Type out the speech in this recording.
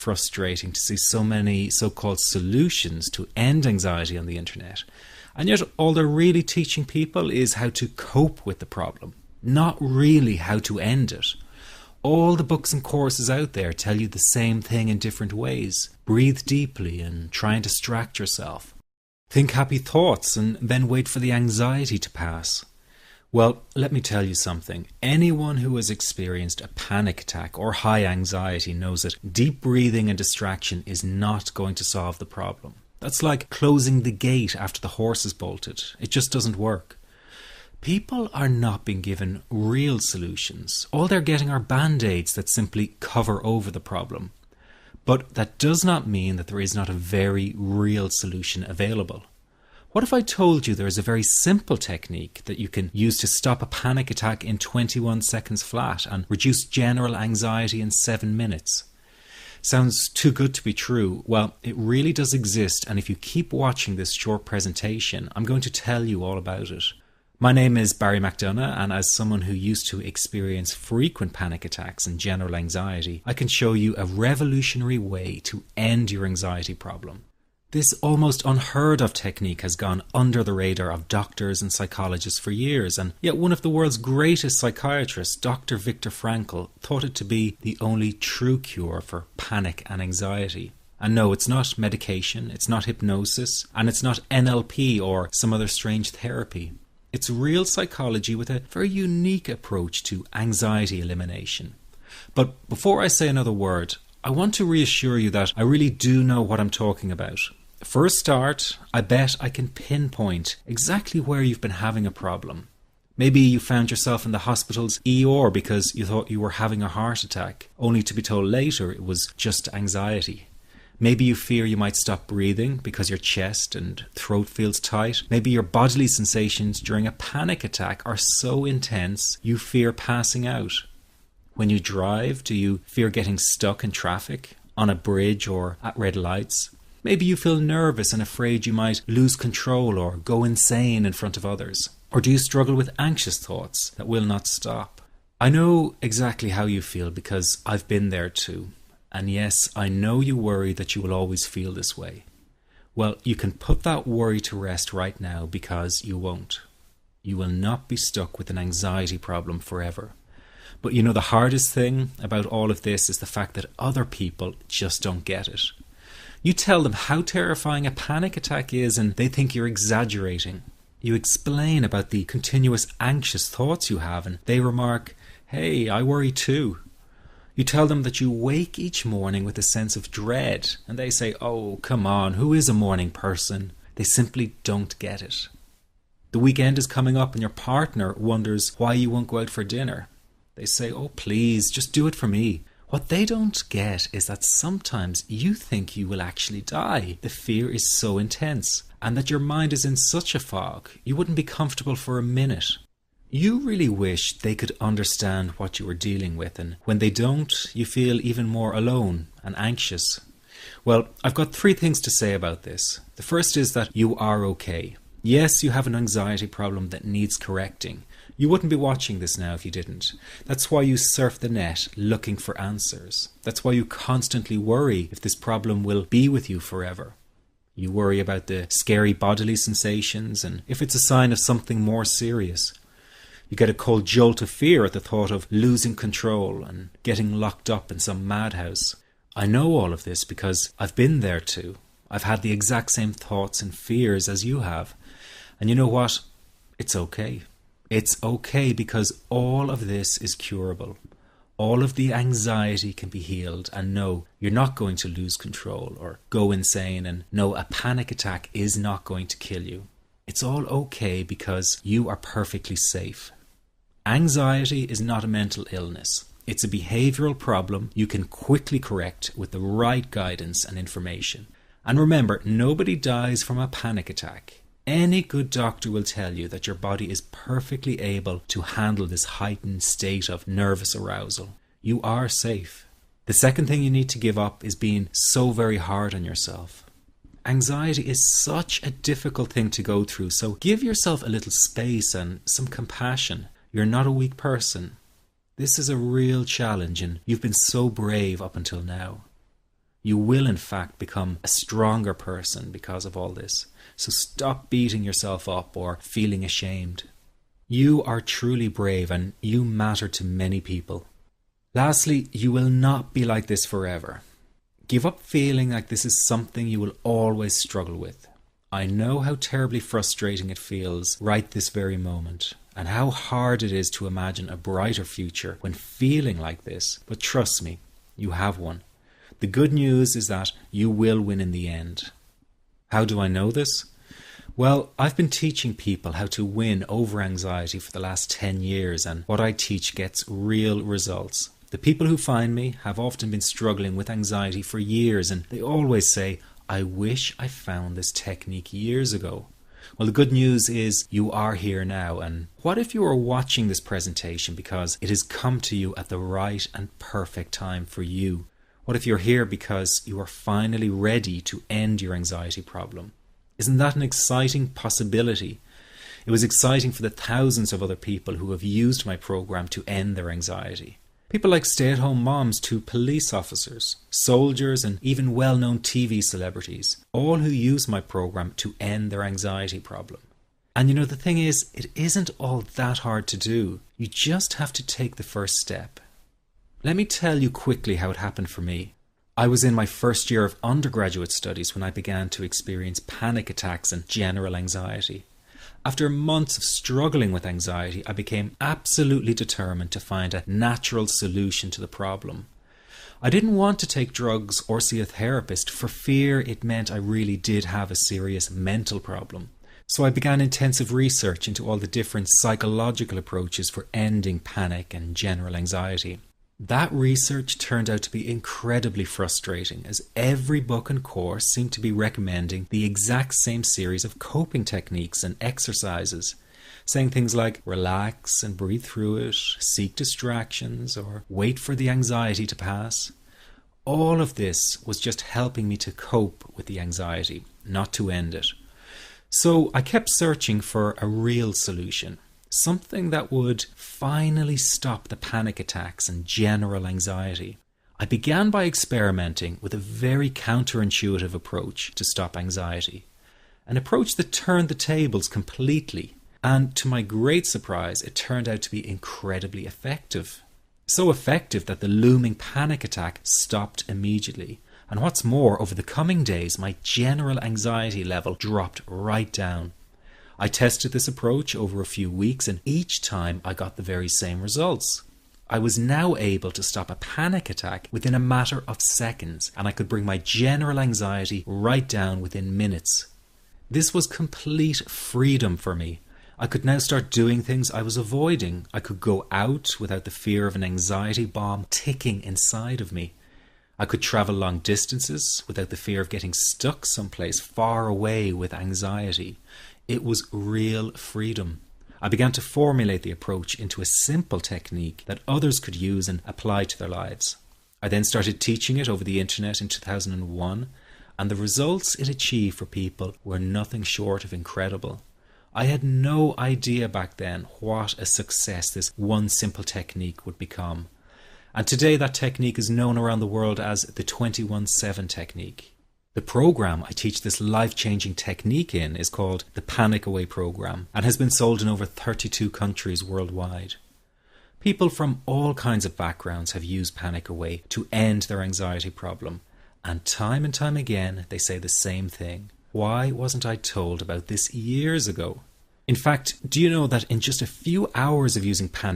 frustrating to see so many so-called solutions to end anxiety on the internet. And yet all they're really teaching people is how to cope with the problem, not really how to end it. All the books and courses out there tell you the same thing in different ways. Breathe deeply and try and distract yourself. Think happy thoughts and then wait for the anxiety to pass. Well, let me tell you something. Anyone who has experienced a panic attack or high anxiety knows that deep breathing and distraction is not going to solve the problem. That's like closing the gate after the horse is bolted. It just doesn't work. People are not being given real solutions. All they're getting are band-aids that simply cover over the problem. But that does not mean that there is not a very real solution available. What if I told you there is a very simple technique that you can use to stop a panic attack in 21 seconds flat and reduce general anxiety in 7 minutes? Sounds too good to be true. Well, it really does exist, and if you keep watching this short presentation, I'm going to tell you all about it. My name is Barry McDonough, and as someone who used to experience frequent panic attacks and general anxiety, I can show you a revolutionary way to end your anxiety problem. This almost unheard of technique has gone under the radar of doctors and psychologists for years, and yet one of the world's greatest psychiatrists, Dr. Viktor Frankl, thought it to be the only true cure for panic and anxiety. And no, it's not medication, it's not hypnosis, and it's not NLP or some other strange therapy. It's real psychology with a very unique approach to anxiety elimination. But before I say another word, I want to reassure you that I really do know what I'm talking about. For a start, I bet I can pinpoint exactly where you've been having a problem. Maybe you found yourself in the hospital's ER because you thought you were having a heart attack, only to be told later it was just anxiety. Maybe you fear you might stop breathing because your chest and throat feels tight. Maybe your bodily sensations during a panic attack are so intense you fear passing out. When you drive, do you fear getting stuck in traffic, on a bridge or at red lights? Maybe you feel nervous and afraid you might lose control or go insane in front of others. Or do you struggle with anxious thoughts that will not stop? I know exactly how you feel because I've been there too. And yes, I know you worry that you will always feel this way. Well, you can put that worry to rest right now because you won't. You will not be stuck with an anxiety problem forever. But you know, the hardest thing about all of this is the fact that other people just don't get it. You tell them how terrifying a panic attack is and they think you're exaggerating. You explain about the continuous anxious thoughts you have and they remark, "Hey, I worry too." You tell them that you wake each morning with a sense of dread and they say, "Oh, come on, who is a morning person?" They simply don't get it. The weekend is coming up and your partner wonders why you won't go out for dinner. They say, "Oh, please, just do it for me." What they don't get is that sometimes you think you will actually die. The fear is so intense, and that your mind is in such a fog, you wouldn't be comfortable for a minute. You really wish they could understand what you are dealing with, and when they don't, you feel even more alone and anxious. Well, I've got 3 things to say about this. The first is that you are okay. Yes, you have an anxiety problem that needs correcting. You wouldn't be watching this now if you didn't. That's why you surf the net looking for answers. That's why you constantly worry if this problem will be with you forever. You worry about the scary bodily sensations and if it's a sign of something more serious. You get a cold jolt of fear at the thought of losing control and getting locked up in some madhouse. I know all of this because I've been there too. I've had the exact same thoughts and fears as you have. And you know what? It's okay. It's okay because all of this is curable. All of the anxiety can be healed, and no, you're not going to lose control or go insane, and no, a panic attack is not going to kill you. It's all okay because you are perfectly safe. Anxiety is not a mental illness. It's a behavioral problem you can quickly correct with the right guidance and information. And remember, nobody dies from a panic attack. Any good doctor will tell you that your body is perfectly able to handle this heightened state of nervous arousal. You are safe. The second thing you need to give up is being so very hard on yourself. Anxiety is such a difficult thing to go through, so give yourself a little space and some compassion. You're not a weak person. This is a real challenge and you've been so brave up until now. You will in fact become a stronger person because of all this. So stop beating yourself up or feeling ashamed. You are truly brave and you matter to many people. Lastly, you will not be like this forever. Give up feeling like this is something you will always struggle with. I know how terribly frustrating it feels right this very moment, and how hard it is to imagine a brighter future when feeling like this, but trust me, you have one. The good news is that you will win in the end. How do I know this? Well, I've been teaching people how to win over anxiety for the last 10 years, and what I teach gets real results. The people who find me have often been struggling with anxiety for years, and they always say, I wish I found this technique years ago. Well, the good news is you are here now, and what if you are watching this presentation because it has come to you at the right and perfect time for you? What if you're here because you are finally ready to end your anxiety problem? Isn't that an exciting possibility? It was exciting for the thousands of other people who have used my program to end their anxiety. People like stay-at-home moms to police officers, soldiers, and even well-known TV celebrities, all who use my program to end their anxiety problem. And you know, the thing is, it isn't all that hard to do. You just have to take the first step. Let me tell you quickly how it happened for me. I was in my first year of undergraduate studies when I began to experience panic attacks and general anxiety. After months of struggling with anxiety, I became absolutely determined to find a natural solution to the problem. I didn't want to take drugs or see a therapist for fear it meant I really did have a serious mental problem. So I began intensive research into all the different psychological approaches for ending panic and general anxiety. That research turned out to be incredibly frustrating, as every book and course seemed to be recommending the exact same series of coping techniques and exercises, saying things like relax and breathe through it, seek distractions, or wait for the anxiety to pass. All of this was just helping me to cope with the anxiety, not to end it. So I kept searching for a real solution. Something that would finally stop the panic attacks and general anxiety. I began by experimenting with a very counterintuitive approach to stop anxiety. An approach that turned the tables completely. And to my great surprise, it turned out to be incredibly effective. So effective that the looming panic attack stopped immediately. And what's more, over the coming days, my general anxiety level dropped right down. I tested this approach over a few weeks, and each time I got the very same results. I was now able to stop a panic attack within a matter of seconds, and I could bring my general anxiety right down within minutes. This was complete freedom for me. I could now start doing things I was avoiding. I could go out without the fear of an anxiety bomb ticking inside of me. I could travel long distances without the fear of getting stuck someplace far away with anxiety. It was real freedom. I began to formulate the approach into a simple technique that others could use and apply to their lives. I then started teaching it over the internet in 2001, and the results it achieved for people were nothing short of incredible. I had no idea back then what a success this one simple technique would become. And today that technique is known around the world as the 21-7 technique. The program I teach this life-changing technique in is called the Panic Away program and has been sold in over 32 countries worldwide. People from all kinds of backgrounds have used Panic Away to end their anxiety problem, and time again they say the same thing. Why wasn't I told about this years ago? In fact, do you know that in just a few hours of using Panic